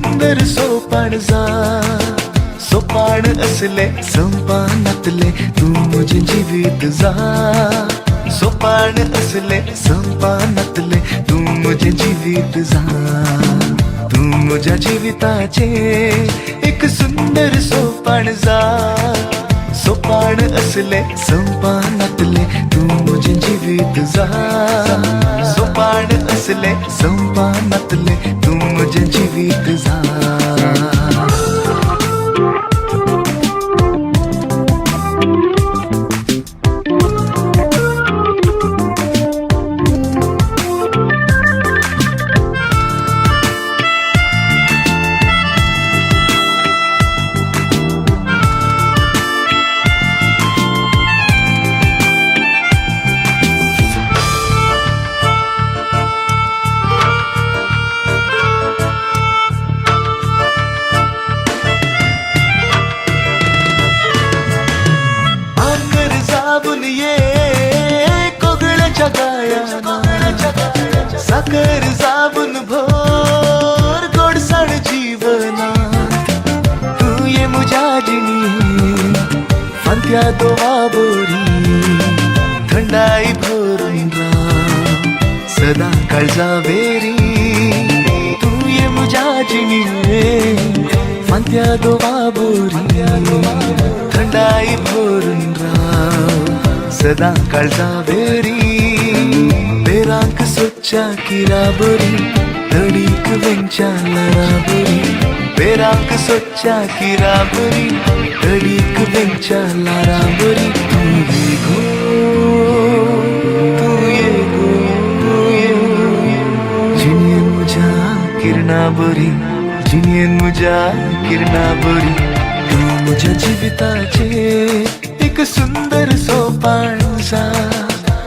सुंदर सोपान जा, सोपान असले संपानातले तू मुझे जीवित जा, सोपान असले संपानातले तू मुझे जीवित जा, तू मुझ्या जीविताचे एक सुंदर सोपान जा, सोपान असले संपानातले तू मुझे जीवित जा, सोपान असले संपानातले तू मुझे जीवित जा. साखर साबून भोर गोडसाण जीवना, तू ये मुझ्या जिणी फांत्या दोवा बोरी, थंडाई भरून राव सदा काळजा वेरी, तू ये मुझ्या जिणी फांत्या दोवा बोरी, थंडाई भरून राव सदा काळजा वेरी. बेरांक सोच्या किराबरी तडीक वेंच्या लराबरी, बेरांक सोच्या किराबरी तडीक वेंच्या लराबरी. तू ये गो, तू ये गो, तू ये गो, जिनियन मुझ्या किरणाबरी, जिनियन मुझ्या किरणाबरी. तू मुझ्या जीविताचे एक सुंदर सोपान जा,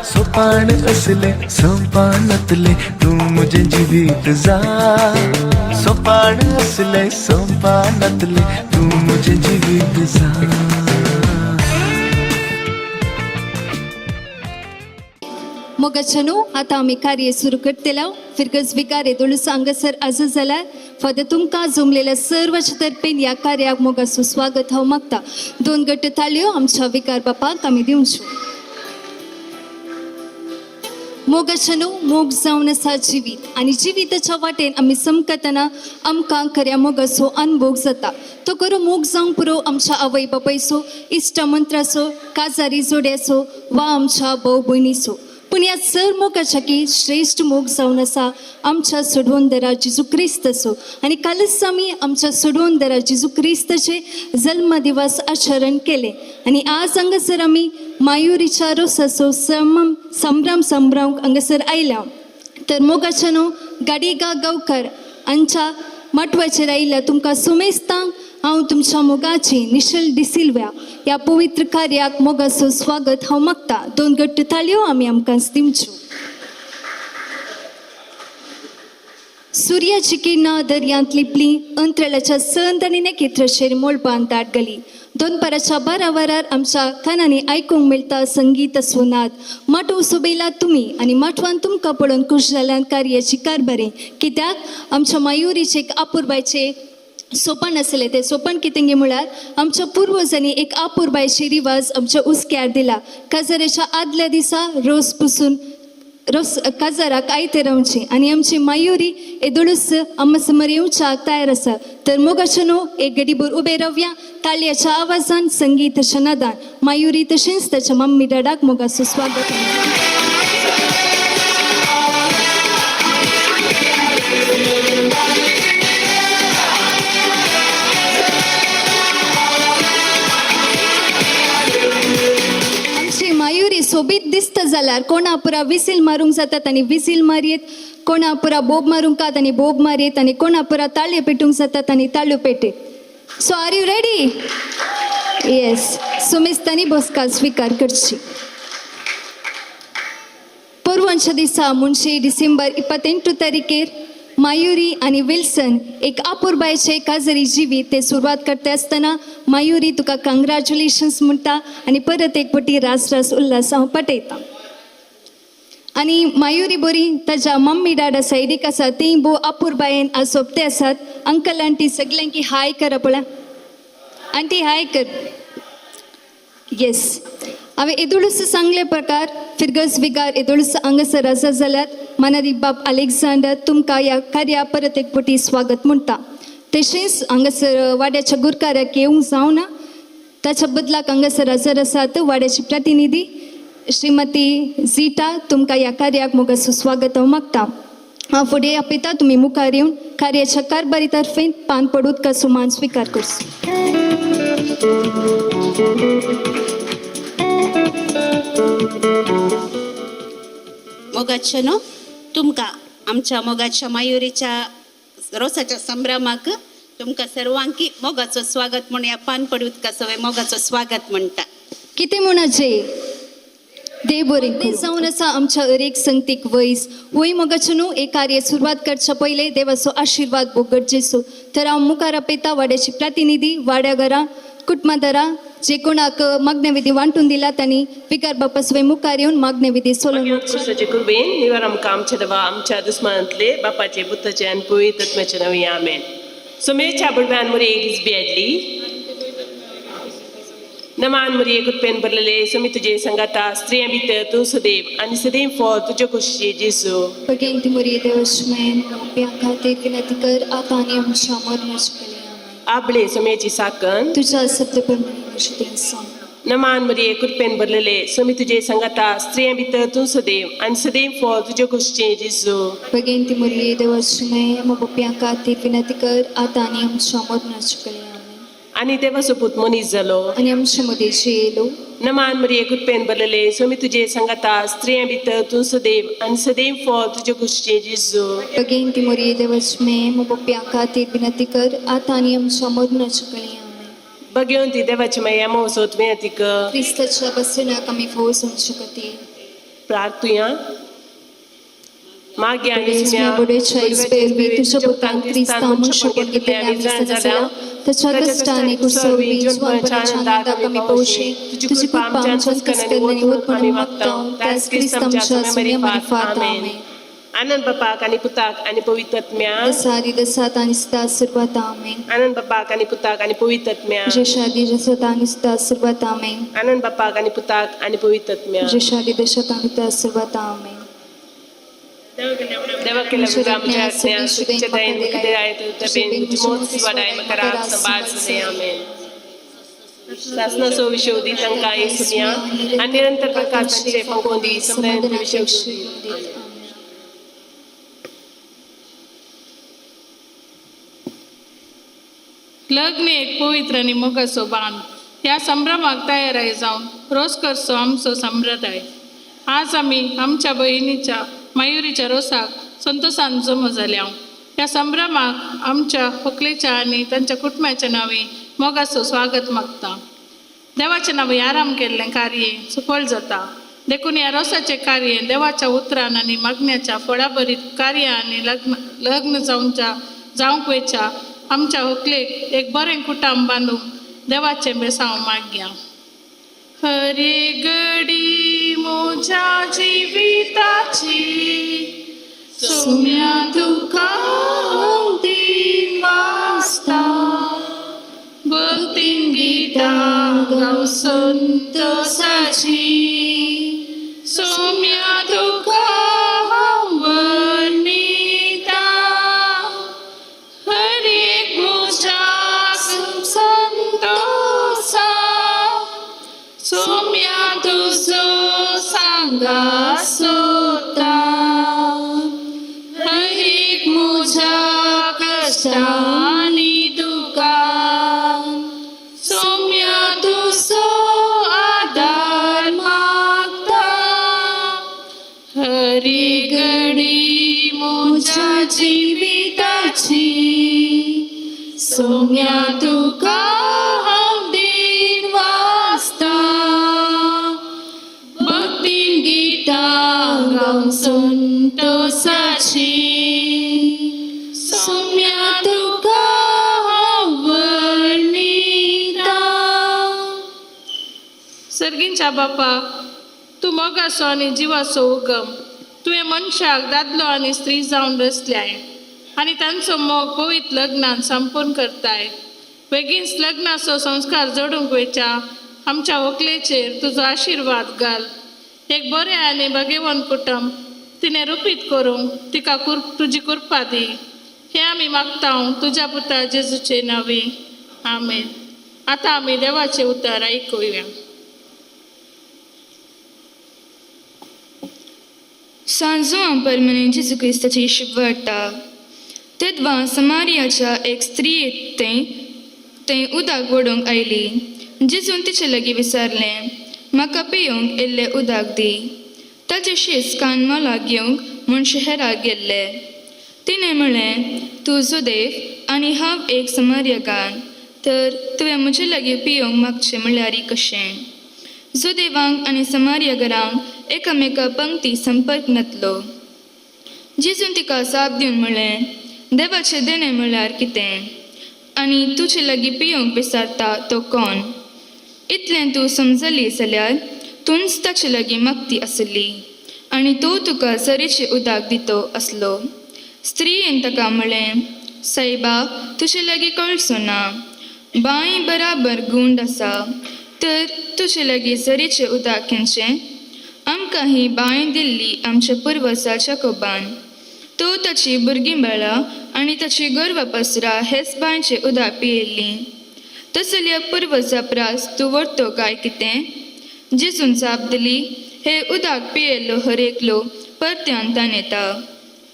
सोपान असले संपानातले तू मुझे जीवित जा, सोपान असले संपानातले तू मुझे जीवित जा. मोगाचनो आता आम्ही कार्य सुरू करतेला फिरकस विकारे दोळ सांगसर आज झाला फक्त तुमका जमलेल्या सर्वच्या तर्फेन या कार्याक मोगाचो स्वागत हांव मागता. 2 गट ताळयो आमच्या विकार बापाक आमी दिवच्यो. मोगाचनो मोग जावन आसा जिवीत आनी जिविताच्या वाटेन आमी चमकतना आमकां खऱ्या मोगाचो अनुभव जाता. तो खरो मोग जावंक पुरो आमच्या आवय बापायचो, इश्ट मंत्राचो, काजारी जोड्याचो वा आमच्या भाऊ भयणीचो. पूण ह्या सर मोगाच्या की श्रेष्ठ मोग जावन आसा आमच्या सोडवणदारा जेजू क्रिस्ताचो. आनी कालच आमी आमच्या सोडवणदारा जेजू क्रिस्ताचे जल्म दिवस आचरण केले. आनी आज हांगासर आमी मायुरीच्या रोसाचो संभ्रम हांगासर आयल्या. तर मोगाचनो गाडीगा गांवकार हांच्या मठवाचेर आयिल्ल्या तुमकां सुमेस्तांक हांव तुमच्या मोगाची निशल डिसिल्व्या ह्या पवित्र कार्याक मोगाचो स्वागत हांव मागता. 2 गट्ट ताळयो आमी आमकांच दिवच्यो. सुर्याची किरणां दर्यांत लिपली, अंतराळाच्या संद नखेत्राचेर मोळपान दाट गेली. 2:12 वरार आमच्या कानांनी आयकूंक मेळटा संगीताचो नाद. मठ उसोबयला तुमी आनी मठवान तुमकां पळोवन खूश जाल्यान कार्याची कारभारी. कित्याक आमच्या मायुरीचे एक आपुरबायचे सोपान आसले. ते सोपान कितें म्हळ्यार आमच्या पुर्वजांनी एक आपुरबायची रिवाज आमच्या उस्क्यार दिला. काजाराच्या आदल्या दिसा रोस पुसून काजाराक आयते रावची आनी आमची मायुरी येदोळूच आम्हा समोर येवच्याक तयार आसा. तर मोगाचनो एक घडीभर उबे रावया. ताळयाच्या आवाजान संगीताच्या नादान मायुरी तशेंच ताच्या मम्मी डॅडाक मोगाचो स्वागत. मायुरी सोबीत दिसता जाल्यार कोणा पुरा विसील मारूंक जातात आनी विसील मारयेत, कोणा पुरा बोब मारूंक जात आनी बोब मारयेत, आनी कोणा पुरा ताळयो पेटूंक जातात आनी ताळयो पेटयत. So are you ready? Yes. सुमेस्तांनी बसका स्वीकार करची. परवांच्या दिसा म्हणचे डिसेंबर 28 तारीखेर मायुरी आणि विल्सन एक आपुरबायचे काजरी जिवीत ते सुरवात करता आसतना मायुरी तुका कांग्रॅच्युलेशन्स म्हणटा आणि परत एक पटी रास उल्हास हांव पटयता. आणि मायुरी बोरी ताच्या मम्मी डॅडा सायडीक आसा ती बो अपूर्बायेन आज सोबते आसात. अंकल आंटी सगळ्यांकी हाय करा पळा. आंटी हाय कर. येस. हांवें येदोळूस सांगले प्रकार फिरगस विगार येदोळूस हांगासर आसा जाल्यार मनादी बाब अलेक्झांडर तुमकां ह्या कार्या परत एक पटी स्वागत म्हणटा. तशेंच हांगासर वाड्याच्या गुरकार्याक येवंक जावना ताच्या बदलाक हांगासर हजर आसात वाड्याची प्रतिनिधी श्रीमती झीटा. तुमकां ह्या कार्याक मोगाचो स्वागत हांव मागता. हांव फुडें आपयता तुमी मुखार येवन कार्याच्या कारभारी तर्फे पान पडूत का सुमान स्विकार करचो. मोगाचनो तुमकां आमच्या मोगाच्या मायुरीच्या रोसाच्या संभ्रमाक तुमकां सर्वांकी मोगाचो स्वागत म्हणून ह्या पान पडूत का सवय मोगाचो स्वागत म्हणटा. कितें म्हणाचे देव बरें जावन आसा आमच्या हरेक संगतीक वयस वय मोगाचे न्हू हे कार्य सुरवात करच्या पयले देवाचो आशिर्वाद भोग गरजेचो. तर हांव मुखार आपयता वाड्याची प्रतिनिधी वाड्या घरा कुटुंबादारा जे कोणाक मागण्या विधी वांटून दिला त्यांनी विकार बापा सवय मुखार येवन मागण्या विधी सोलून कृष्णाचे कृपेन निवार आमकां आमचे देवा आमच्या दुस्मानांतले बापाचे पुत्राचे आनी पवित्र आत्म्याचे नांवान आमेन. सुमेच्या बुडव्यान मुरी एक बियाडली नमान मुरी एक उत्पेन भरलेले समी तुझे संगाता स्त्रियां भितर तूं सदैव आनी सदैव फळ तुझ्या कुशीचे जेसू. भगेन ती मुरी देवशमेन खातीर विनंती कर आता आनी आमच्या मरणाच्या कळे आपले समेची साकन तुझ्या सत्यप्रमाणे सांग. नमान मुरी एक उत्पेन भरलेले समी तुझे संगाता स्त्रियां भितर तूं सदैव आनी सदैव फळ तुझ्या कुशीचे जेसू. भगेन ती मुरी देवशमेन मोबाप्या खातीर विनंती कर आता आनी आमच्या मरणाच्या कळे आनी देवाचो पूत मनीस जालो आणि आमच्या मदेशी येलो. नमान मुरी एक उत्पेन भरलेले समी तुझे संगाता स्त्रियां भितर तूं सदैव आनी सदैव फळ तुझ्या कुशीचे जेसू. भगेन ती मुरी देवशमेन मोबाप्या खातीर विनंती कर आता आनी आमच्या मरणाच्या कळे बघेवन ती देवाची माया मोसोत विनंती कर. क्रिस्ताच्या बसण्याक आमी फोस होवचे खातीर प्रार्थुया मागे तुझ्या पुतान क्रिस्ता मनुष्य त्याच्या कष्टाने कुसवली आनंदाक आमी पळोवचे तुझी कृपा आमच्या कस्करणी होत म्हणून मागता त्याच क्रिस्तांच्या सुन्यामारी फाता आमेन. आनंद बापाक आनी पुताक आनी पवित्र आत्म्या दसारी दसात आणि सदा सुरवात आमेन. आनंद बापाक आनी पुताक आनी पवित्र आत्म्या जशादी जसत आणि सदा सुरवात आमेन. आनंद बापाक आनी पुताक आनी पवित्र आत्म्या जशादी दशत आणि सदा सुरवात आमेन. देवा केला मुझे आमच्या आज्ञा सुच्चे दैन मुकदे आए तो तबेन मुझ मोत सिवाडाय मकरात संभाळ सुने आमेन. शासना सो विशोधी तंका ये सुनिया आणि निरंतर प्रकाशांचे पंकोंदी समृद्ध विशोधी. लग्न एक पवित्र आणि मोगाचो बाण ह्या संभ्रमाक तयाराय जावन रोस करचो आमचो संप्रदाय. आज आमी आमच्या बहिणीच्या मायुरीच्या रोसाक संतोषान जमो जाल्या. ह्या संभ्रमाक आमच्या व्हंकलेच्या आनी तांच्या कुटुंबाच्या नांवे मोगाचो स्वागत मागता. देवाच्या नांवे आराम केल्लें कार्य सफळ जाता. देखून ह्या रोसाचे कार्य देवाच्या उतरान आनी मागण्याच्या फळा भरीत कार्य आनी लग्न जावंक वेच्या आमच्या व्हंकलेक एक बरें कुटाम बांदूंक देवाचे बेसांव मागया. हरे घडी म्हज्या जिविताची सोम्या तुका हांव दिन वाजता. भक्तीन गितां गाव संतोषाची सोम्या तुका हांव वर्णिता. हर एक म्हज्या संतोषा सोम्या तुजो सांगा सोता. हर एक म्हज्या कश्टांनी तुका सोम्या तुजो आदार मागता. हर एक घडी म्हज्या जिविताची सोम्या तुका हांव दिन वाजता. भक्तीन गितां गावन संतोषाची सोम्या तुका हांव वर्णिता. सर्गींच्या बापा तूं मोगाचो आनी जिवाचो उगम तुवें मनशाक दादलो आनी स्त्री जावन रचल्याय आनी तांचो मोग पवित्र लग्नान संपूर्ण करताय. बेगीनच लग्नाचो संस्कार जोडूंक वेच्या आमच्या व्हंकलेचेर तुजो आशिर्वाद घाल. एक बरें आनी भगेवन कुटुंब तिणें रुपीत करूंक तिका तुजी कृपा दी. हें आमी मागता तुज्या पुता जेजूचे नांवे. आमेन. आतां आमी देवाचें उतर आयकुया. सांजो हांव परमनेंट जेजू क्रिस्ताची शिवडटा. तेदवा समारियाच्या एक स्त्री थंय उदक ओडूंक आयली. जेजून तिचे लागीं विचारलें, म्हाका पिवंक इल्लें उदक दी. ताचे शीस कानमोलाक घेवंक म्हूण शहराक गेल्ले. तिणें म्हणलें, तूं जुदेव आनी हांव एक समारियकान, तर तुवें म्हजे लागीं पिवंक मागचें म्हणल्यार कशें? जुदेवांक आनी समारियकारांक एकामेका पंक्ती संपर्क नातलो. जेजून तिका साप दिवन म्हणलें, देवाचें देणें म्हणल्यार कितें? आनी तुजे लागीं पिवंक विचारता तो कोण? इतलें तूं समजली जाल्यार तूंच ताचे लागीं मागती आसली आनी तो तुका झरीचें उदक दितो आसलो. स्त्रीयेन ताका म्हणलें, सायबा, तुजे लागीं कळचो ना. बांय बराबर गुंड आसा, तर तुजे लागीं झरीचें उदक खंयचें? आमकां ही बांय दिल्ली आमच्या पुर्वजा जाकोबान. तो ताची भुरगीं बाळां आनी ताची गोरवां पसरा हेच बांयचें उदक पियेल्लीं. तसल्या पुर्वजा प्रास तूं व्हरतो काय कितें? जेजून जाप दिली, हे उदक पियेल्लो हर एकलो परत्यान तान येता,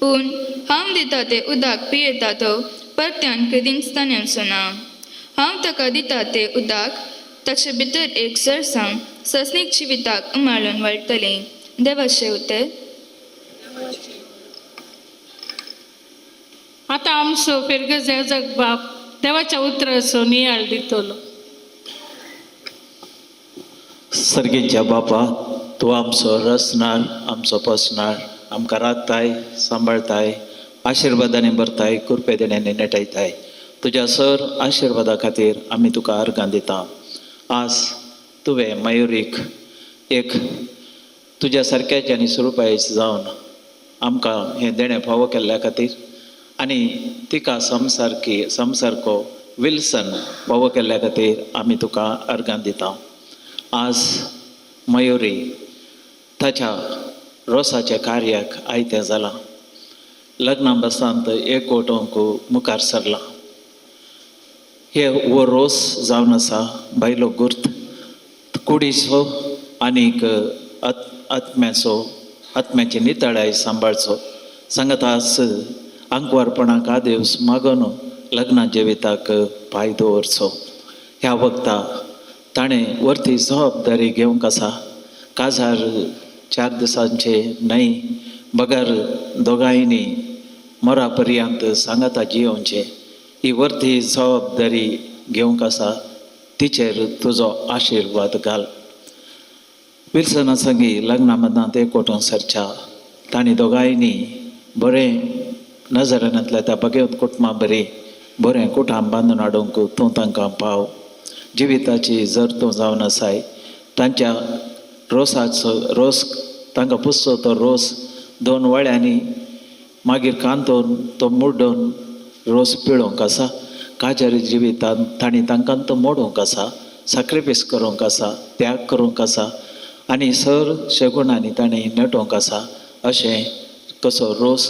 पूण हांव दिता तें उदक पियेता तो परत्यान कधीच तान येवचो ना. हांव ताका दिता तें उदक ताचे भितर एक सरसां ससनीक जिविताक उमाळून वळटलें. देवाचें उतर. आतां आमचो फेरगेजक बाप देवाच्या उतराचो नियाळ दितलो. सर्गेच्या बापा, तूं आमचो रचनार, आमचो पोसनार, आमकां राखताय, सांबाळताय, आशिर्वादांनी भरताय, कृपे देण्याने नेटयताय. तुज्या सर आशिर्वादा खातीर आमी तुका अर्गां दिता. आज तुवें मयुरीक एक तुज्या सारक्याचे आनी स्वरुपायेचें जावन आमकां हें देणें फावो केल्ल्या खातीर आनी तिका संसारको विल्सन फावो केल्ल्या खातीर आमी तुका अर्गां दिता. आज मयुरी ताच्या रोसाच्या कार्याक आयतें जालां. लग्ना बसांत एक वटोंक मुखार सरला. हे हो रोस जावन आसा बायलो गुर्त कुडीचो आनीक आत्म्याची नितळाय सांबाळचो. सांगतास आंकवारपणाक आदेवस मागून लग्ना जिविताक पांय दवरचो. ह्या वक्ता ताणें वरती जबाबदारी घेवंक आसा. काजार 4 दिसांचे न्हय, बगर दोगांयनी मरा पर्यंत सांगाता जियोवचें. ही वरती जबाबदारी घेवंक आसा. तिचेर तुजो आशिर्वाद घाल. विल्सना संगी लग्ना मदांत एकवटून सरच्या. तांणी दोगांयनी बरें नजरांतल्या त्या बगेवत कुटुंबां बरें कुटाम बांदून हाडूंक तूं तांकां पाव. जिविताची जर तूं जावन आसाय, तांच्या रोस तांकां पुसचो तो रोस 2 वळ्यांनी मागीर कांतोवन तो मुड्डोवन रोस पिळोवंक आसा. काजेर जिवितांत तांणी तांकां तो मोडूंक आसा, सॅक्रिफायस करूंक आसा, त्याग करूंक आसा आनी सर शेगुणांनी तांणी नटोवंक आसा. अशें कसो रोस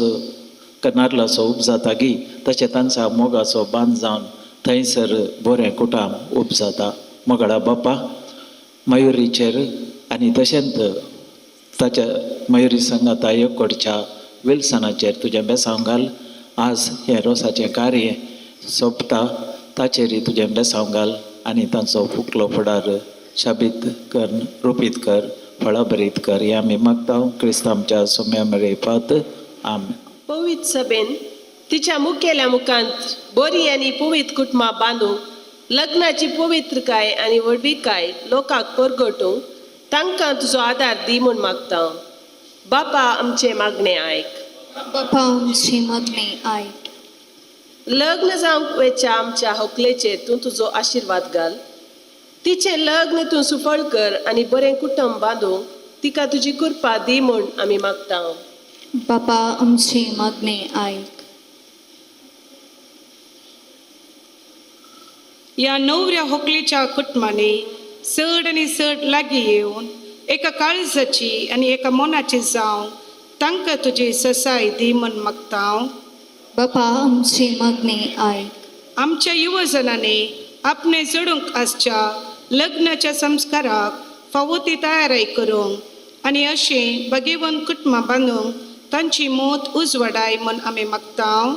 नाल्लाचो उब जाता गी, तशें तांच्या मोगाचो बांद जावन थंयसर बरें कुटाम उब जाता. मोगळा बापा मयुरीचेर आनी तशेंच ताच्या मयुरी संगाता एकवटच्या विल्सनाचेर तुजें बेसांव घाल. आज हें रोसाचें कार्य सोंपता, ताचेरय तुजें बेसांव घाल आनी तांचो फुकलो फुडार शाबीत कर, रुपीत कर, फळां बरीत कर. हें आमी मागता क्रिस्तांच्या सोम्या मेरेपात. आमेन. पवित्र सभेन तिच्या मुखेल्या मुखांत बरी आनी पवित्र कुटुंबां बांदूंक लग्नाची पवित्रकाय आनी व्हडवीकाय लोकांक परगटूंक तांकां तुजो आदार दी म्हूण मागता. बापा, आमचें मागणें आयक. बापा, आमची मागणी आयक. लग्न जावंक वेच्या आमच्या व्हंकलेचेर तूं तुजो आशिर्वाद घाल. तिचें लग्न तूं सुफळ कर आनी बरें कुटुंब बांदूंक तिका तुजी कृपा दी म्हूण आमी मागता. बापा आमचे मागणे ऐक. या नवऱ्या होकलीच्या कुटुंबाने चड आणि चड लागीं येवन एका काळजाची आणि एका मनाची जावं तांकां तुजी ससाय दी म्हण मागता हांव. बापा आमचे मागणे ऐक. आमच्या युवजनांनी आपणे जोडूंक आसच्या लग्नाच्या संस्काराक फावो ती तयारी करूंक आनी अशें बगेवन कुटुंबां बांदूंक तांची मोत उजवाडाय म्हण आमी मागता हांव.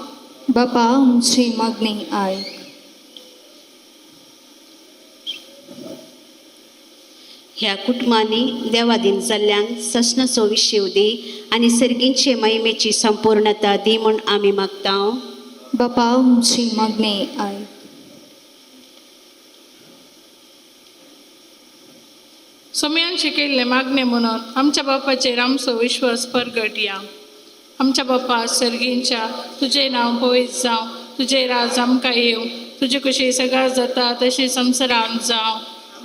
बापा आमचे मागणे ऐक. ह्या कुटुंबांनी देवादीन जाल्ल्यांक ससनाचो विशेव दी आनी सर्गींचे महिमेची संपूर्णता दी म्हूण आमी मागता हांव. बापा आमचे मागणे ऐक. सोम्यान शिकयल्ले मागणे म्हणून आमच्या बापाचेर आमचो विश्वास परगट या. आमच्या बापा सर्गींच्या तुझे नांव पवित्र जावं, तुझे राज आमकां येवं, तुजे कुशी सगळ्यात जाता तशी संवसारांत जावं.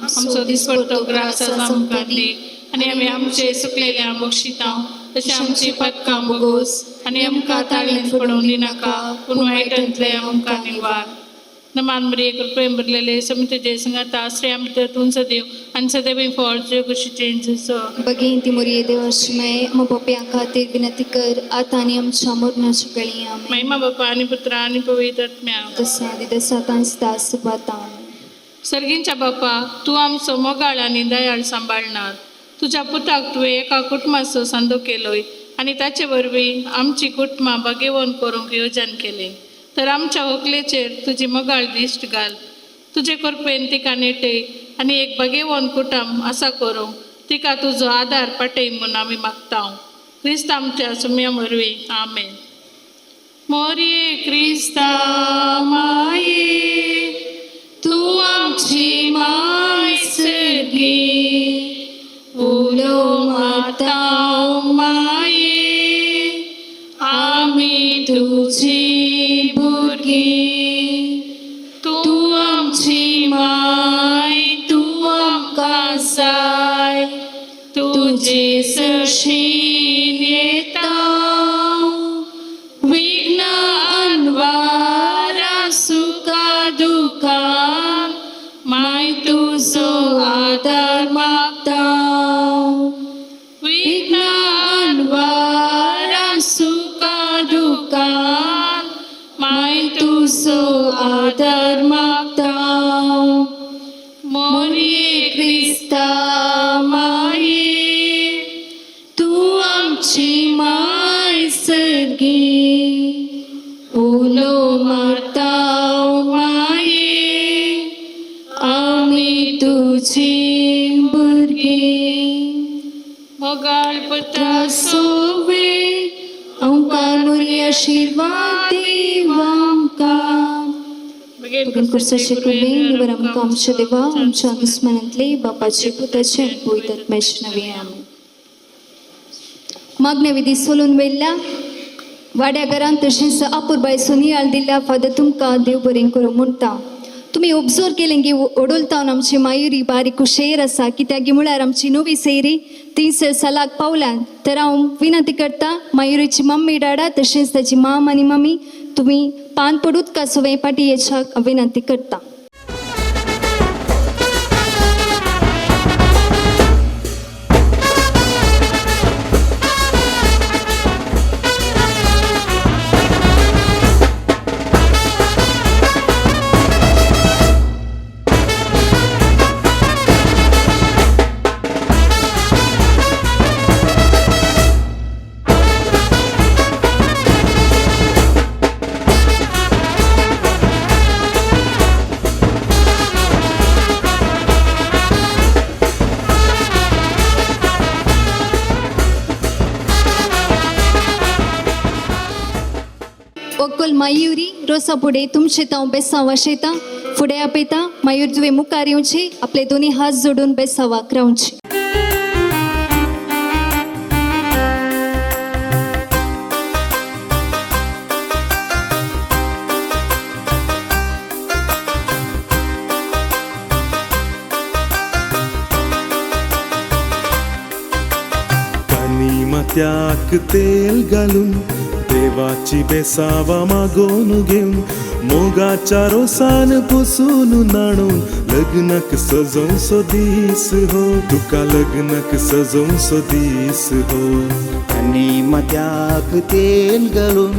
आमचो दिसपडटो ग्रास आमकां दी आनी आमी आमचे सुकलेल्या बक्षितां तशें आमची पदकां बोगोस आनी आमकां ताळयेंत पडोवंक दिनाका पूण वायटांतले आमकां निवार. नमान बरी कृपेन भरलेले समी तुजे संगता आश्रया भितर तुमचो देव आनी सदैव फळ तुजे कुशीचें जसो बगीन ती मोरये देवाशिमय मग पप्या खातीर विनंती कर आता आनी आमच्या मरणाची कळी आमेन. महिमा बापा आनी पुत्रा आनी पवित्र आत्म्या तसा दिदसातान सदा सुपाता. सर्गींच्या बापा तूं आमचो मोगाळ आनी दयाळ सांबाळणार. तुज्या पुताक तुवें एका कुटुंबाचो सांदो केलोय आनी ताचे वरवीं आमची कुटुंबां बगेवण करूंक येवजन केलें. तर आमच्या व्हंकलेचेर तुजी मोगाळ दिश्ट घाल. तुजे कृपेन तिका नेटय आनी एक बगेवण कुटुंब आसा करूंक तिका तुजो आदार पटय म्हूण आमी मागता. क्रिस्त आमच्या सुम्या वरवीं आमेन. मोरये क्रिस्ता माये तू आमची माय सर्गी उलो माता माये आमी तुझी भुरगी. तू आमची माय तू आमकां जाय तुजे सरशीन येता विघ्ना अनवारा सुखा दुखां माय तुजो आदार मागता. विघ्ना अनवारा सुखा दुखां माय तुजो आदार मागता. मोरये क्रिस्ता माये तू आमची माय सर्गी उलो माता माये आमी तुझी भुरगी. मोगाळ पुत्रा सोवे आमकां मोरये आशिर्वाद दीव आमकां. बगेन कुर्साचे कृपेन निवर आमकां आमच्या देवा आमच्या दुस्मनांतले बापाचे पुताचे आनी पवित्र आत्म्याचे नांवे आमेन. मागण्या विधी सोलून वेल्ल्या वाड्या घरांत तशेंच आपुरबाय सुनियाळ दिल्या फादर तुमकां देव बरें करूं म्हणटा. तुमी ऑब्जर्व केलें की ओडोलतावन आमची मायुरी बारीक कुशेर आसा कित्याक म्हळ्यार आमची नवी सैरी 3 सालाक पावल्यान. तर हांव विनंती करता मायुरीची मम्मी डाडा तशेंच ताची माम आनी मम्मी तुमी पान पडूत का सवय पाटी येच्याक विनंती करता. ओक्कोल मायुरी रोसा पुढे तुमचे ताव बेसावा शेता फुडें आपयता. मायूर तुवें मुखार येवचें आपले दोनी हात जोडून बेसावाक रावचें. मात्याक तेल घालून देवाची बेसावा मागोन घेऊन मोगाच्या रोसान पुसून नाणून लग्नाक सजवसो दीस हो तुका लग्नाक सजवसो दीस हो आनी मात्याक तेल घालून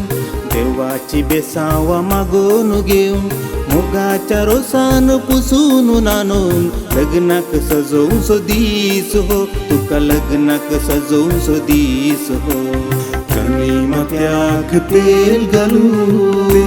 देवाची बेसावा मागून घेऊन मोगाच्या रोसान पुसून नाणून लग्नाक सजवसो दीस हो तुका लग्नाक सजवसो दीस हो कमी मात्याक तेल घालून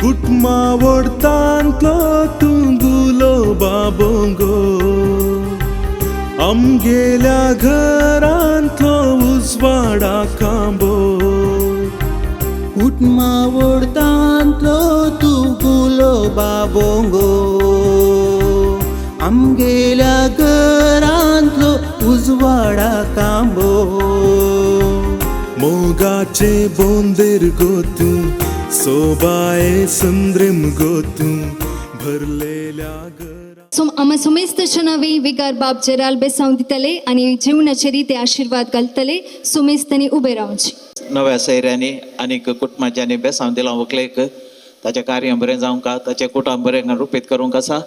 कुटुंबा वडतांतलो तुंगुलो बाबोंगो आमगेल्या घरांतलो उजवाडा खांबो कुटुंबा वडतांतलो तुगुलो बाबोंगो आमगेल्या घरांतलो उजवाडा खांबो मोगाचे बोंदेर गोतू सोबाये संद्रेम गोतू भरलेल्या घरा आम्हा सुमेस्तच्या नावे विगार बाब जेराल बेसावून दितले आणि जीवनाचे रीते आशीर्वाद घालतले सुमेस्तनी उभे रावचे नव्या सैऱ्यांनी आनीक कुटुंबाच्यांनी बेसावन दिला व्हंकलेक ताचें कार्य बरें जावंक ताचें कुटुंब बरें रुपीत करूंक आसा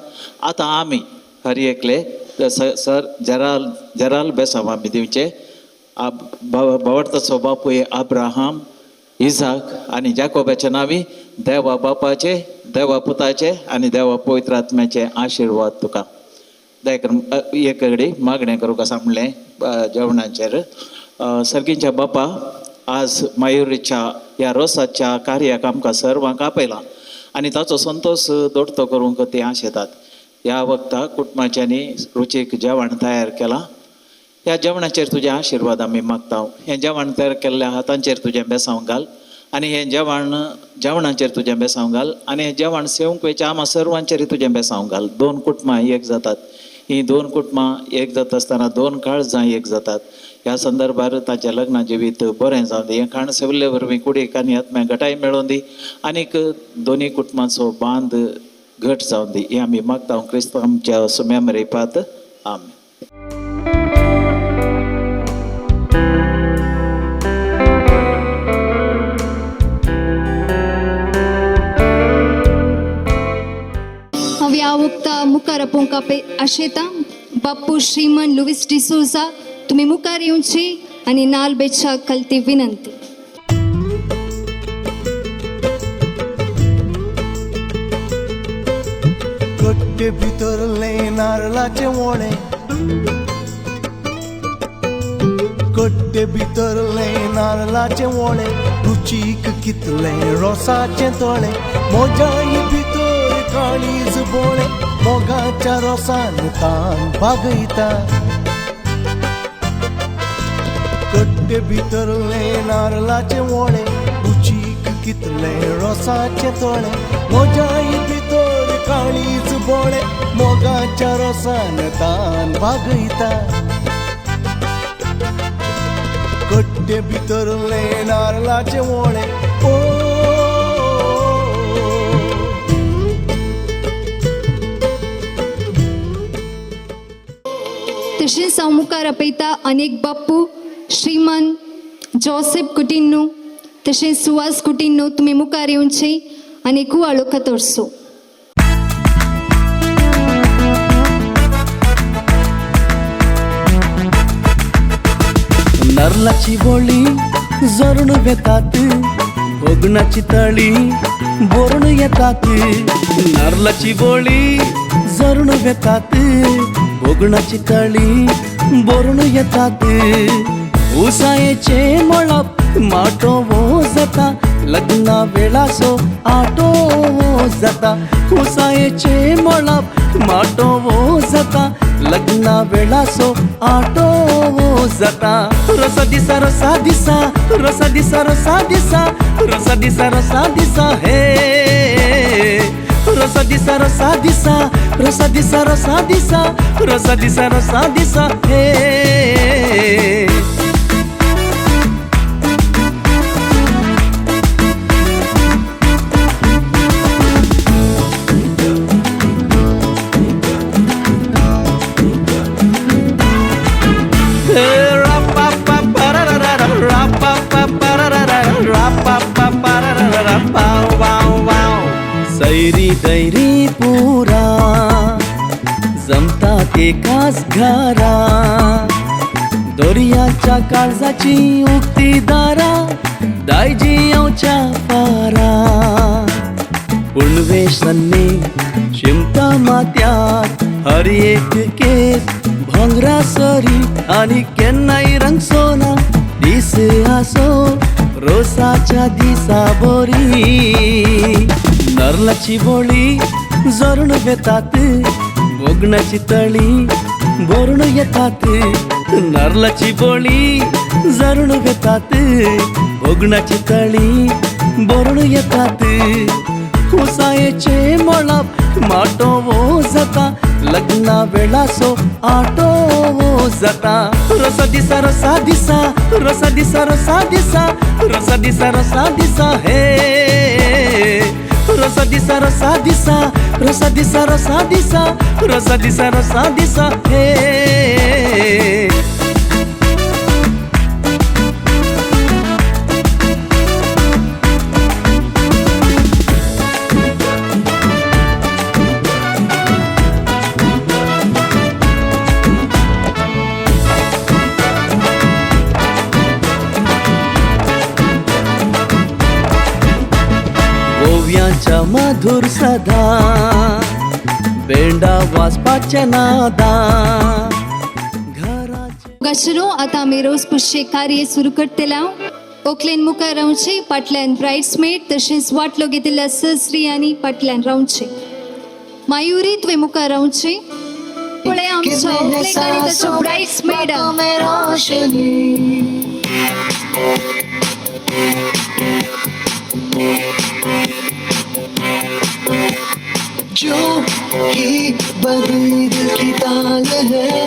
आतां आमी हर एकले सर जेराल बेसांव आमी दिवचे भवडताचो बापूय अब्राहम इजाक आनी जाकोबाच्या नांवी देवा बापाचे देवा पुताचे आनी देवा पवित्र आत्म्याचे आशिर्वाद तुका एक घडी मागणें करूंक आसा म्हणलें जेवणाचेर सर्गींच्या बापा आज मयुरीच्या ह्या रोसाच्या कार्याक आमकां सर्वांक आपयलां आनी ताचो संतोष दोडतो करूंक ते आशेतात ह्या वक्ताक कुटुंबाच्यांनी रुचीक जेवण तयार केलां ह्या जेवणाचेर तुजे आशिर्वाद आमी मागता हें जेवण तयार केल्ल्या हातांचेर तुजें बेसांव घाल आनी हें जेवणाचेर तुजें बेसांव घाल आनी हें जेवण सेवंक वेचे आम्हा सर्वांचेर तुजें बेसांव घाल दोन कुटुंबां एक जातात ही दोन कुटुंबां एक जाता आसतना दोन काळजां एक जातात ह्या संदर्भार ताचें लग्न जिवीत बरें जावं दी हें खाण सेवल्ले वरवीं कुडीक आनी आत्म्या घटाय मेळोवन दी आनीक दोनी कुटुंबांचो बांद घट जावं दी हें आमी मागता क्रिस्त आमच्या सुम्या मेरेपात आमेन. हांव ह्या वक्ता मुखार आपोवंक आशेता बाप्पू श्रीमन लुईस डिसोजा तुम्ही मुखार येवची आनी नाल बेच्या कलती विनंती. कट्टे भितरले नारळाचे वोणे कट्टे भितरले नारळाचे वोणे रुचीक कितले रोसाचे तोळे मोजाई भितर काळीज बोळे मोगाच्या रोसान तान भागयता कट्टे भितरले नारळाचे वोणे रुचीक कितले रोसाचे तोळे मोजाई भितर काळीज बोळे मोगाच्या रोसान तान भागयता कट्टे भितरले नारळाचे वोळे ओ तशेंच हांव मुखार आपयता अनेक बाप्पू श्रीमान जोसेफ कुटिन्नू तशेंच सुहास कुटिन्नू तुमी मुखार येवचे आनी कुवाळो कातोरसो. नारळाची बोळी जरून येतात भोगणाची तळी बोरून येतात नारळाची बोळी जरून येतात भोगणाची तळी बोरून येतात उसायेचे मळप माटो वो जाता लग्ना वेळासो आटो जाता कुसायेचे मळप माटो जाता लग्ना वेळासो आटो जाता रसा दिसा रसा दिसा रसा दिसा रसा दिसा रसा दिसा रसा दिसा हे रसा दिसा रसा दिसा रसा दिसा रसा दिसा रसा दिसा रसा दिसा हे सैरी दैरी पुरा जमतात एकाच घरा दर्याच्या काळजाची उक्ती दारा दायजी येवच्या पारा पुणवेशन्नी शिमता मात्यात हर एक केस भोंगरा सरी आणि केन्नाय रंग सोना दिस आसो रोसाच्या दिसा बोरी नरलाची बोळी जरून वेतात बोगणाची तळी बोरून येतात नरलाची बोळी जरून वेतात बोगणाची तळी बोरून येतात कुसायेचे मळप माटो जाता लग्ना वेळासो आटो जाता रसा दिसा रसा दिसा रसा दिसा रसा दिसा रसा दिसा रसा दिसा हे रसा दिसा रसा दिसा रसा दिसा रसा दिसा रसा दिसा रसा दिसा हे ओव्याच्या मधुर सदा बेंडा वाजपाच्या नादा घराचे गाशरो आता आम्ही रोज पुष्य कार्य सुरू करतला ओकलेन मुखार रावचे फाटल्यान ब्राइड्समेड तशेंच वाटलो घेतिल्ल्या ससरी आनी फाटल्यान रावचे मायुरी तुवें मुखार रावचे पळय आमचो ओकलेक आनी ताचो ब्राइड्समेड जो कि बदली दिल की ताल है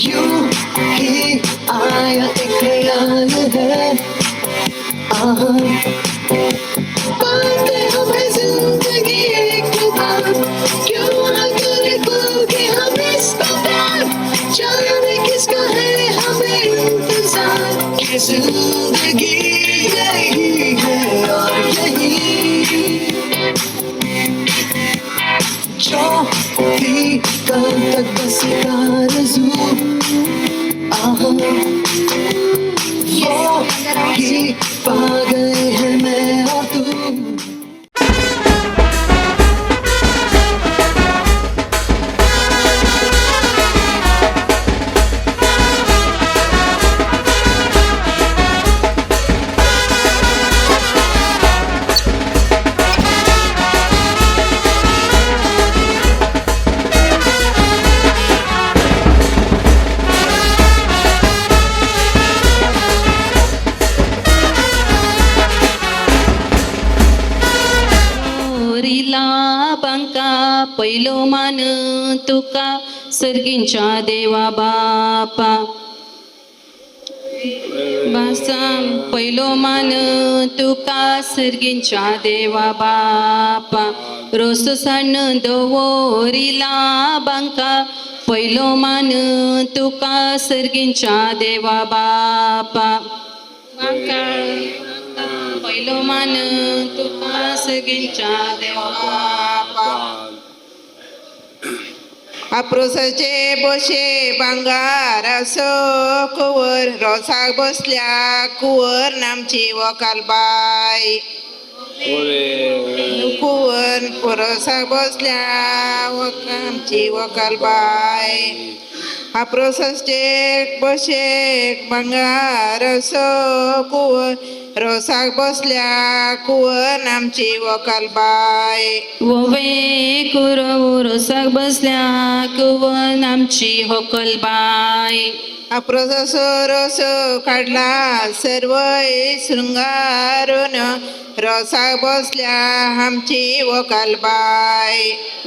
यूं ही आया एक ख्याल है बांधे हमें जिंदगी एक बार क्यों न करे खुल के हम इसका प्यार जाने किसका है हमें इंतजार कि जिंदगी यही है और यही जो भी कल तक बस आरज़ू वो ही पा गए हैं मैं और तू पहिलो मान तुका सर्गींच्या देवा बापा बासाम पहिलो मान तुका सर्गींच्या देवा बापा रोस सण दवोरिला बांका पहिलो मान तुका सर्गींच्या देवा बापा बांका पहिलो मान तुका सर्गींच्या देवा बापा अप्रोसाचे बशे भांगार असो कुवर रोसाक बसल्या कुवर नामची वकाल बाय कुवर रोसाक बसल्या आमची वकाल बाय आप्रोसचे बशेक भांगार सो कुवन रोसाक बसल्या कुवन आमची वकाल बाय वोवे कुरव रोसाक बसल्या कुवन आमची होकलबाई अप्रोस रस काढला सर्व शृंगारून रसाक बसल्या आमची वकाल बाय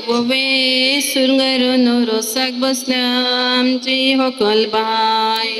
वोवे सुरंगारून रोसाक बसल्या आमची होकलबाई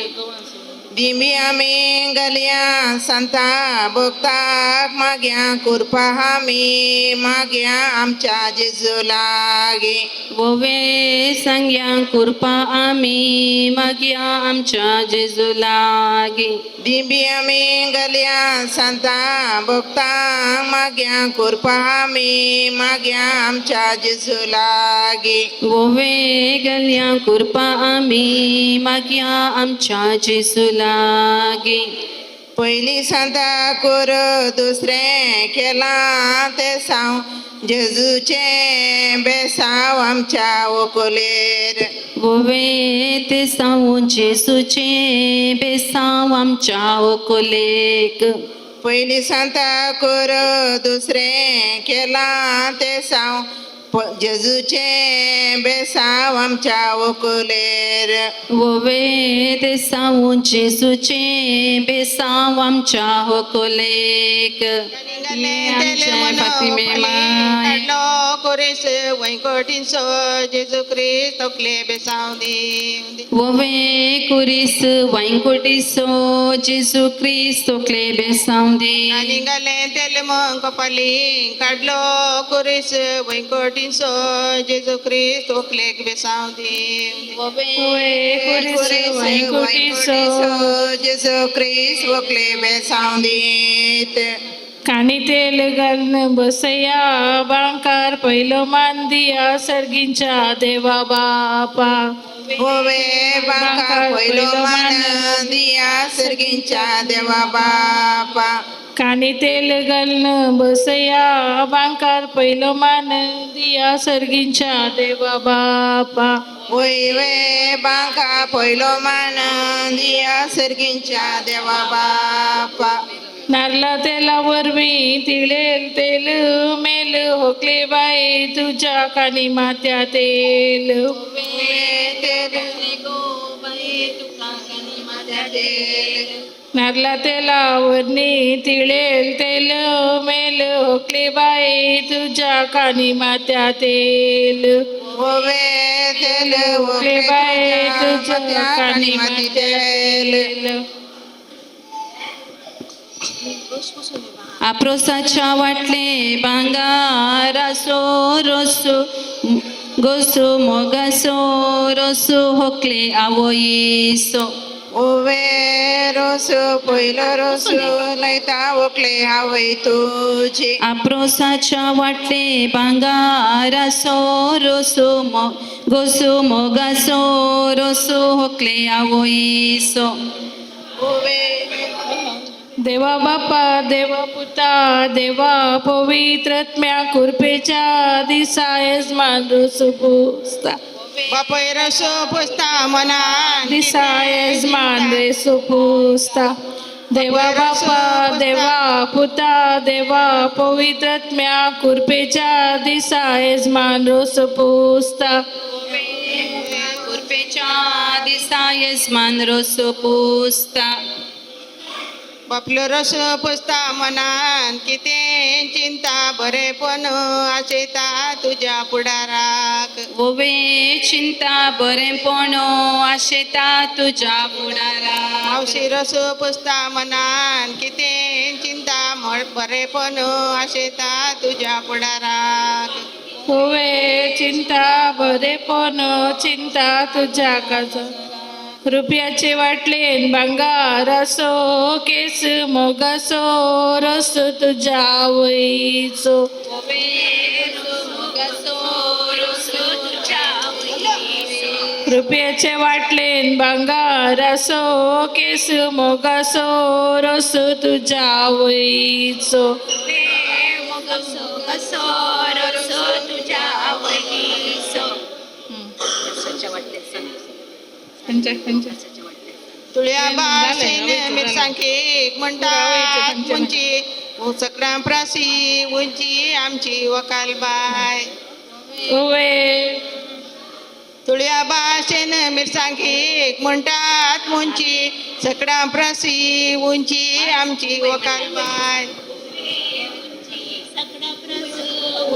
दिमी आमी गल्या संता भक्ताक माग्या कुरपा आमी माग्या आमच्या जेजू लागी वोवे सांग्या कुरपा आमी मागया आमच्या जेजू लागी दिमी आमी गल्या संता भक्ताक माग्या कुरपा आमी माग्या आमच्या जेजू लागी वोवे गल्या कुरपा आमी मागया आमच्या जेजू लागी पयली सांता कर दुसरें केला ते साव जेजूचे बेसाव आमच्या वकोलेर वोवे ते सावूं जेजूचे बेसांव आमच्या ओकोलेक पयली सांता कर दुसरें केला ते साव जेजूचे बेसाव आमच्या वकोलेर वोवे ते सावूं जेजूचे बेसांव आमच्या ओकोलेक फातिमे माय कोरेस वैंकटींचो जेजू क्रिस्त तकले बेसाव दी वोवे कुरीस वांकोटीसो जेजू क्रिस्त ओकले बेसांव दी आनी घाले तेल मग कपाली काडलो कोरेस वैंकटींचो जेजू क्रिस्त तकलेक बेसाव दी जेजू क्रिस्त ओकले बेसाव दीत काणी तेल घालून बसया बांकार पहिलो मान दिया सर्गींच्या देवा बापा होवे बांका पहिलो मान दिया सर्गींच्या देवा बापा काणी तेल घालून बसया बांकार पहिलो मान दिया सर्गींच्या देवा बापा होवे बांका पहिलो मान दिया सर्गींच्या देवा बापा नारला तेला वरवी तिळेल तेल मेल होकले बाई तुझ्या कानी मात्या तेल नारला तेला वरनी तिळेल तेल मेल होकले बाई तुझ्या कानी मात्या तेल होवे तेल होकले बाई तुझ्या कानी मात्या तेल आप्रोसाच्या वाटले भांगारासो रोसो गोसो मोगासो रोसो होकले आवयसो होवे रोस पहिलो रोस लयता ओकले हावय तुझी आप्रोसाच्या वाटले भांगारासो रोसो गोसो मोगासो रोसो होकले आवयसो होवे देवा बापा देवा पुता देवा पवित्रत्म्या कुरपेच्या दिसा यजमान रोसो पुसता बापय रस पुसता मना दिसा यजमान रेसो पुसता देवा बापा देवा पुता देवा पवित्रत्म्या कुरपेच्या दिसा यजमान रोसो पुसता कुरपेच्या दिसा यजमान रोसो पुसता बापलो रस पुसता मनान कितें चिंता बरेपण आशेता तुझ्या पुढाराक वोवे चिंता बरेपण आशेता तुझ्या फुडारा मावशी रस पुसता मनान कितें चिंता बरेपण आशेता तुझ्या पुढाराक होवे चिंता बरेपण चिंता तुझ्या काज रुपयाचे वाटलेन भांगार असो केस मोगासो रस तुझ्या आवयचो रुपयाचे वाटलेन भांगार असो केस मोगासो रस तुझ्या आवयचो तुळया भाषेन मिरसांगे म्हणतात मुंची सकराम प्रासी उंची आमची वकाल बाय ओवे तुळया भाषेन मिरसांगे म्हणतात मुंची सकराम प्रासी उंची आमची वकाल बाय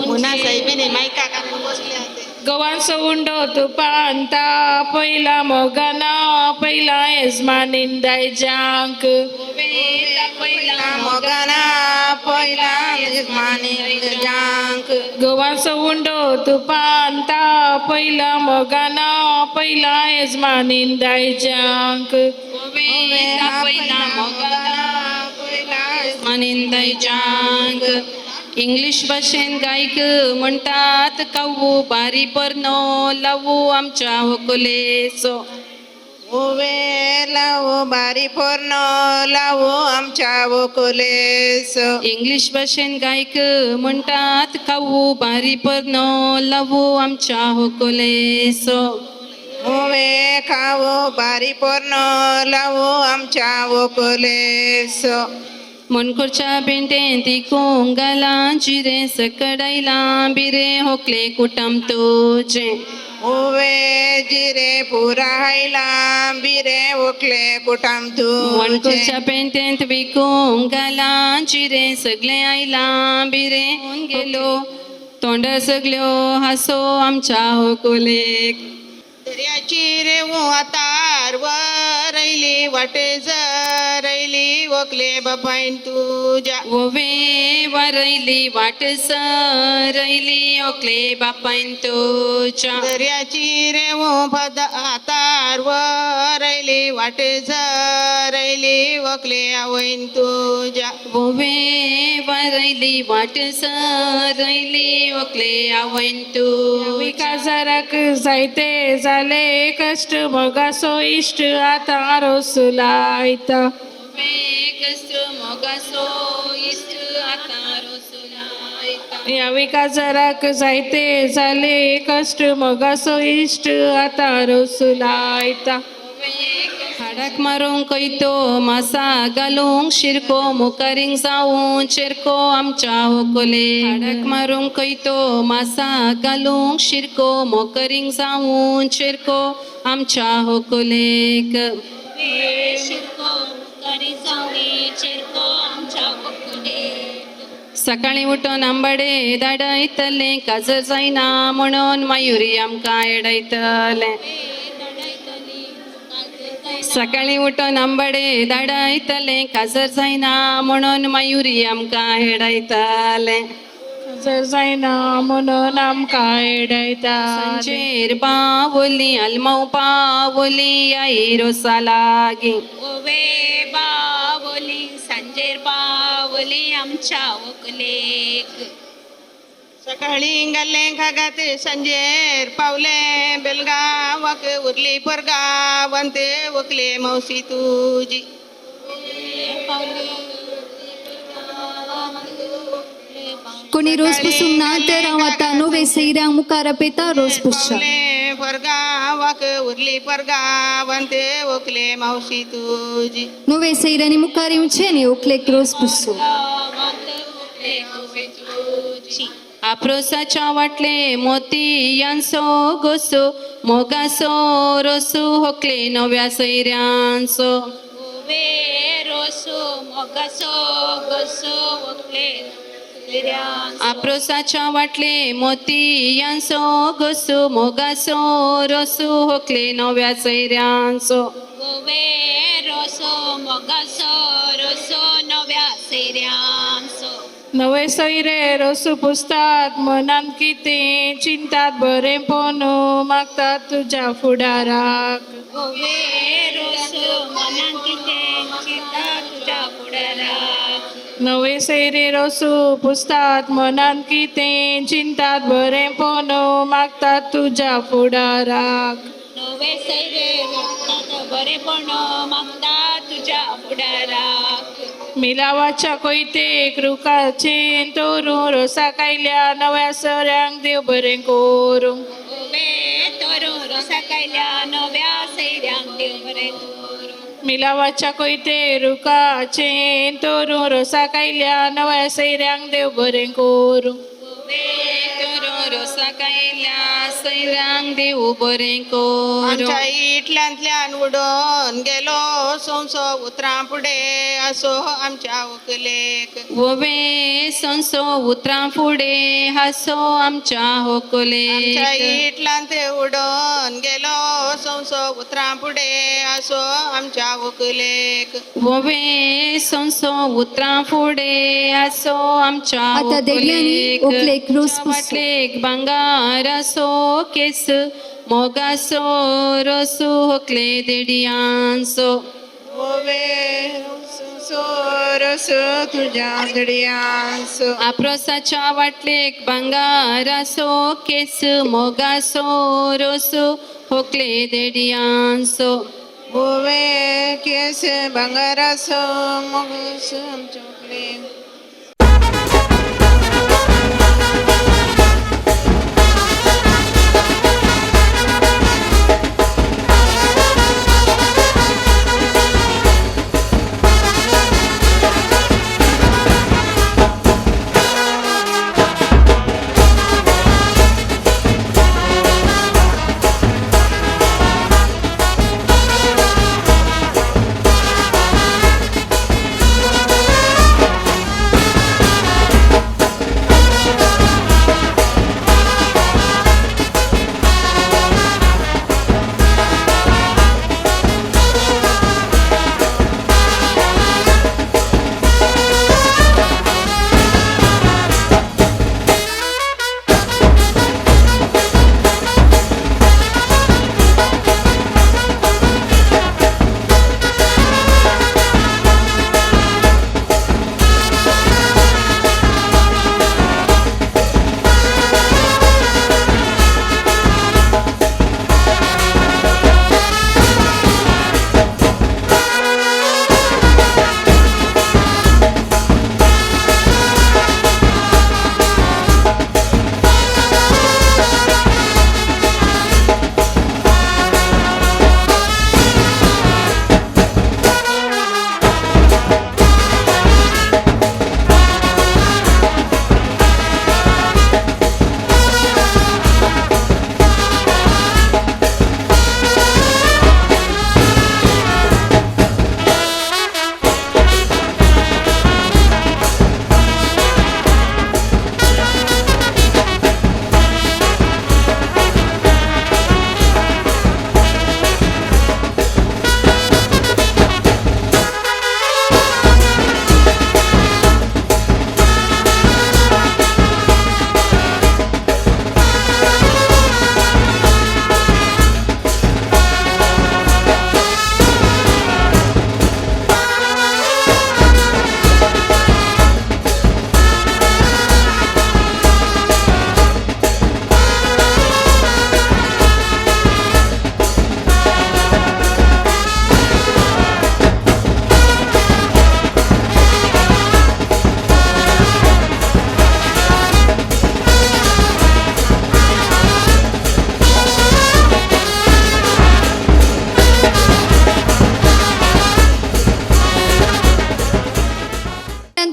मुना साहेबीने मायका कारण बसले होते गव्हाचं उंडो तुपांता पहिला मोगाना पहिला यजमानीन दायजांक पहिला मोगाना पहिला यजमानी जांक गव्हाचं उंडो तुपांता पहिला मोगाना पहिला यजमानीन दायजांक पहिला मोगाना पहिला यजमानीन जांक इंग्लिश भाषेन गायक म्हणतात काऊ बारी परनो लावू आमच्या होकोलेसो ओवे लावो बारी पोरण लावो आमच्या वकोलेस इंग्लिश भाषेन गायक म्हणतात काऊ बारी परनो लावू आमच्या होकोलेसो ओवे खावो बारी पोरण लावो आमच्या वकोलेस मनकोरच्या बेंटेन तिकूंक गाला जिरे सकडायला बिरे होकले कुटम तुझे ओवे जिरे पुरा हायला बिरे ओकले कुटाम तू मनकोरच्या पेंटेंत विकूंक गाला जिरे सगळे आयला बिरे गेलो तोंड सगल्यो हासो आमच्या होकोलेक दर्याची रेवू आतार वरयली वाटे जरयली ओकले बापायन तुझ्या ओवे वारयली वाट सरयली ओकले बापायन तुझ्या दर्याची रेवू पद आतार वरयली वाटे जरयली ओकले आवयन तुझ्या ओवे वारयली वाट सरयली ओकले आवयन तुझ्या विकासारक जायते झाले कष्ट मोगासो इष्ट आता रोसुलायता या विकासारक जायते झाले कष्ट मोगासो इष्ट आता रोसुलायता हाडाक मारूंक कयतो मासा घालूंक शिरको मुखारींक जावूं चिरको आमच्या होकोले हाडाक मारूंक कयतो मासा घालूंक शिरको मोकरींक जावूं चिरको आमच्या होकोलेक सकाळी उठून आंबाडे धाडयतले काजर जायना म्हणून मायुरी आमकां एडयतले सकाळी उठून आंबाडे धाडयतले काजर जायना म्हणून मायुरी आमकां हेडयतले जर जायना म्हणून आमकां एडयता सांजेर बावली आलमाव पावली आई रोसा लागी ओवे बावली सांजेर बावली आमच्या वकलेक सकाळी गाल्ले खागाते संजेर पावले बेलगावाक उरली परगावंते वकले मौसी तुझी कोणी रोज पुसून ना तर हांव आतां नवे सैऱ्यांक मुखार आपयता रोज पुसच्या पावले परगावाक उरली परगावंते वकले मौसी तुझी नवे सैऱ्यांनी मुखार येवचें आनी ओकलेक रोज पुसू आप्रोसाच्या वाटले मोती यांसो गोसो मोगासो रोसू होकले नव्या सैऱ्यांचो ओवे रोसो मोगासो गोसो वकले आप्रोसाच्या वाटले मोती यांसो गोसो मोगासो रोसू होकले नव्या सैऱ्यांचो ओवे रोसो मोगासो रोसो नव्या सैऱ्यांचो नवे सैरे रोसू पुसतात मनान कितें चिंतात बरेंपण मागतात तुज्या फुडाराक ओवे रोसो मनान कितें चिंता तुज्या फुडाराक नवे सैरे रोसू पुसतात मनान कितें चिंतात बरेंपण मागतात तुज्या फुडाराक नवे सैरे रोसतात बरेपण मागता तुज्या फुडाराक मिलावाच्या कोयतेक रुखाचे तोरून रोसा कायल्या नव्या सऱ्यांक देव बरें करूं ओवे तोरू रोसा कायल्या नव्या सैऱ्यांक मिलावाच्या कोयते रुकाचे तोरू रोसा कायल्या नव्या सैऱ्यांक देव बरें करू रोसा कायल्या सैरांग देव बरें करू आमच्या इटल्यांतल्यान उडोन गेलो सोंसो उतरां फुडें असो आमच्या व्हंकलेक वोवे संसो उतरां फुडें हासो आमच्या आमच्या होकोलेक इटलांत उडोन गेलो सोंसो उतरां फुडें असो आमच्या व्हंकलेक वोवे संसो उतरां फुडें हासो आमच्या आता देडयांनी व्हंकलेक रोस पुसो. वाटलेक भांगार असो केस मोगासो रोसू होकले देडियांसो सोरस तुझ्या दडयांस आप्रोसाच्या वाटलेक भांगार असो केस मोगासो रोसू होकले देडियांसो गोवे केस भांगारास मगस आमच्या व्हंकलेक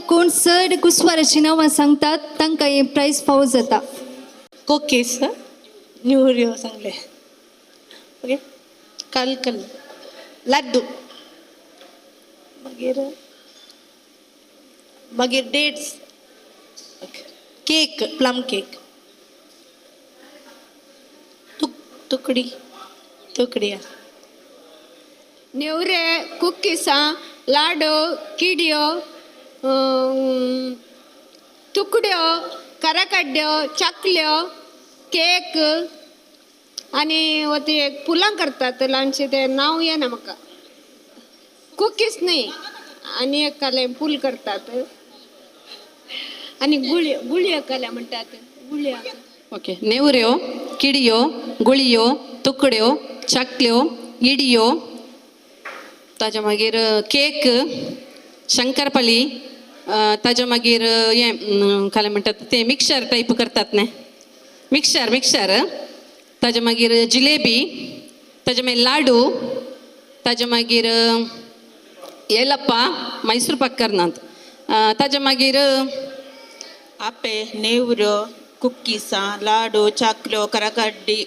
कोण चड कुस्वाराची नांवां सांगतात तांकां हें प्रायज फावो जाता. कोकीस न्यूरियो सांगले ओके कलकल लड्डू मागीर मागीर डेट्स केक प्लम केक तुकडी तुकडी नेवरे कुकीसां लाडू किड्यो तुकड्यो कराकड्ड्यो चकल्यो केक आनी ते फुलां करतात ल्हानशें तें नांव येना म्हाका कुकीज न्ही आनी एक कालें फूल करतात आनी गुळयो गुळयो काल्या म्हणटात गुळया ओके नेवऱ्यो किडयो गुळयो तुकड्यो चकल्यो इडयो ताच्या मागीर केक शंकरपाळी ताच्या मागीर हें काय म्हणटात ते मिक्सर टायप करतात न्ही मिक्सर ताच्या मागीर जिलेबी ताच्या मागीर लाडू ताच्या मागीर येलप्प मैसूर पाक करनात ताजे मागीर आपें नेवऱ्यो कुक्कीसां लाडू चाकल्यो करकड्डी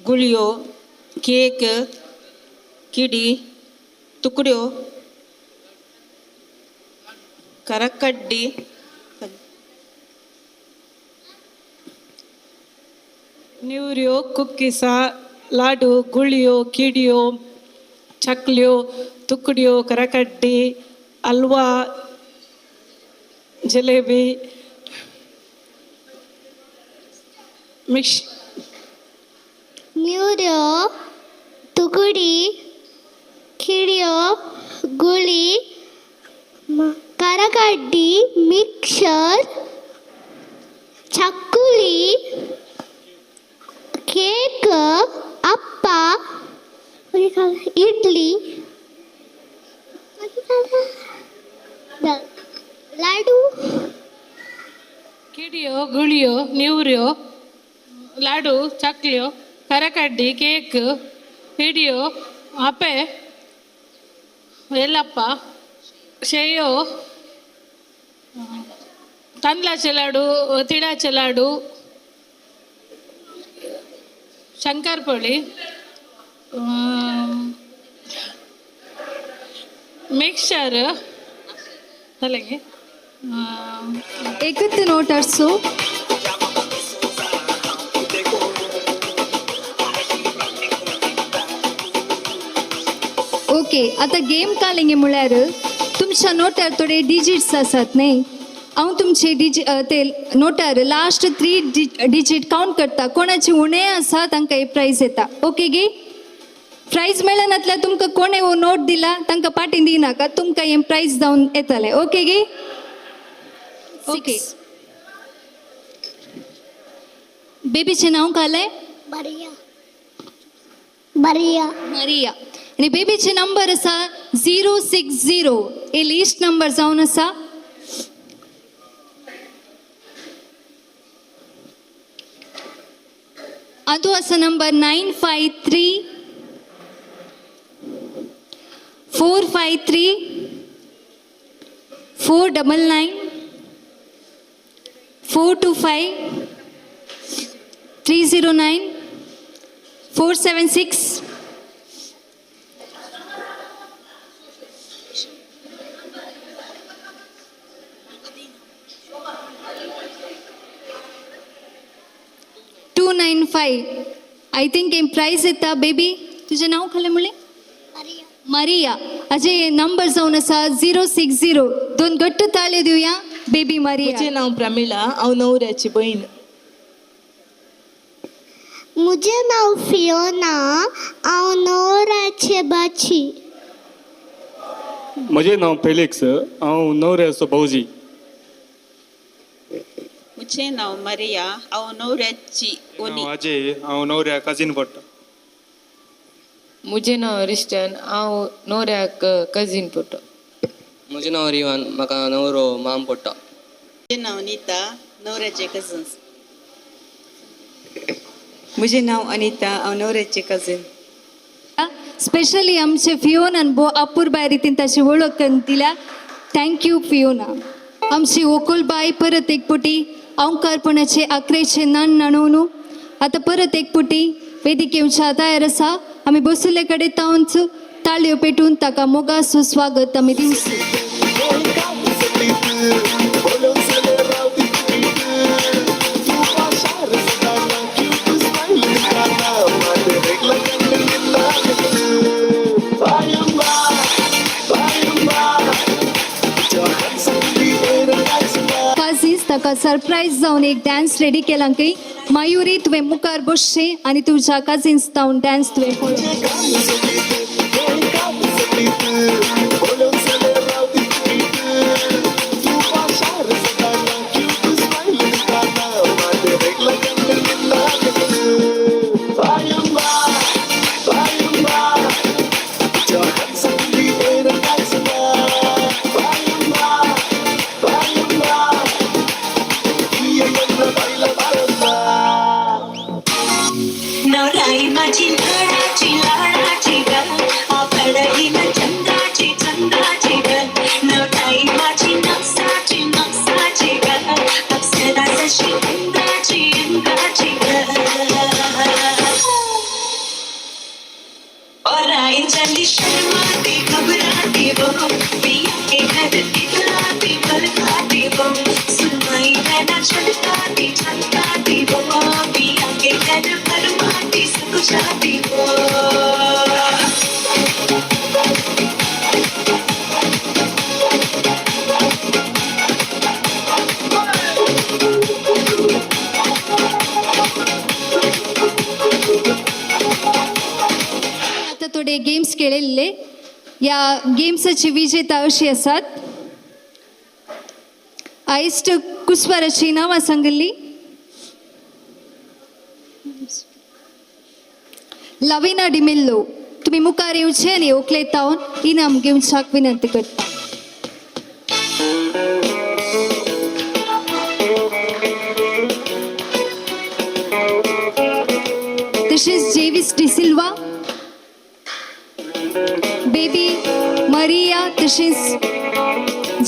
गुळयो केक किडी तुकड्यो करकड्डी नेवऱ्यो कुक्कीसा लाडू गुळयो किडियो चकल्यो तुकड्यो करकड्डी हलवा जलेबी मिक्स नेवऱ्यो तुकडी खिड्यो गुळी करकड्डी मिक्सर चकुली केक अप्पा इडली लाडू किडियो गुळयो नेवऱ्यो लाडू चकल्यो करकड्डी केक पिडियो आपे येलप्प शेयो तांदळाचे लाडू तिळाचे लाडू शंकरपोळी मिक्सर అలాగే एकच नोट असो ओके आता गेम कालिंगे म्हळ्यार तुमच्या नोटार थोडे डिजिट्स आसात न्ही हांव तुमचे ते नोटार लास्ट 3 डिजिट काउंट करता कोणाची उणें आसा तांकां हे प्रायज येता ओके गे प्रायज मेळ्ळा नातल्यार तुमकां कोणें हो नोट दिला तांकां पाटीन दिनाका तुमकां हें प्रायज जावन येतलें ओके गे ओके बेबीचें नांव कालें बरिया बरिया मारिया आनी बेबीचे नंबर आसा 060 हे लिस्ट नंबर जावन आसा आदो आसा नंबर 953 453 499 425 309 476 295 आय थिंक हे प्राइस येता बेबी तुझे नाव खाले मुळे मारिया अजे नंबर जावन आसा 060 दोन घट्ट ताळयो दिवया बेबी मारिया म्हजें नांव प्रमिळा हांव न्हवऱ्याची बहीण मुझे नाव फियोना हांव न्हवऱ्याचे बाची म्हजें नांव फेलिक्स हांव न्हवऱ्याचो भाऊजी म्हजें नांव मारिया हांव न्हवऱ्याची ओली अजय हांव न्हवऱ्या काजीन पडटा म्हजें नांव रिस्टन हांव न्हवऱ्याक कजीन पडटा म्हजें नांव रिवान म्हाका न्हवरो माम पडटा म्हजें नांव नीता न्हवऱ्याचे कजन्स म्हजें नांव अनिता हांव न्हवऱ्याचे कजीन स्पेशली आमचे फियोनान भो अपुरबाय रितीन ताची वळख करून दिल्या थँक्यू फियोना आमची ओकुलबाई परत एक पुटी अवकारपणाचे अकरेचे नाणवणू आता परत एक पुटी वेदिकेच्या तयार आसा आमी बसले कडेन तावंच ताळयो पेटून ताका मोगासो स्वागत आमी दिवचो काजीस ताका सरप्राईज जावन एक डान्स रेडी केला की मयुरी तुवें मुखार बसचें आनी तुज्या काजिन्स जावन डान्स तुवें नवराई माझी लाडाची लाडाची ग आपडली न कभी शर्माती घबराती वो पिया के घर इतराती बरखाती वो सुनवाई रहना छलकाती वो पिया के घर फरमाती सकुचाती वो आता थोडे गेम्स खेळलेले या गेम्सची विजेता अशी आसात आयस्ट कुस्वाराची नांवां सांगली लाविना डिमिल्लो तुम्ही मुखार येवचे आनी ओकलेत तावन इनाम घेवच्याक विनंती करता तशेंच जेविस डिसिल्वा बेबी मरिया तशेंच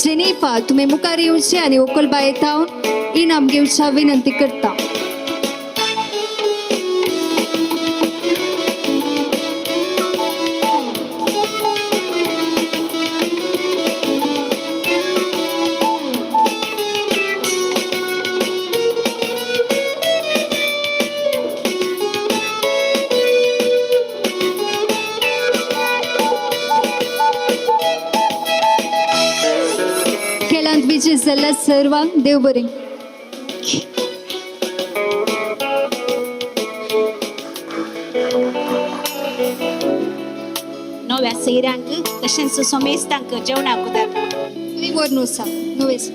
जेनेफा तुम्ही मुखार येवचे आनी ओकलबाये तावन इनाम घेवच्या विनंती करता खेळांत विजय जाल्ल्या सर्वांक देव बरें नव्या सैरांक तशेंच सोमेस्तांक जेवणाक उदक वर्नोसा नोवेस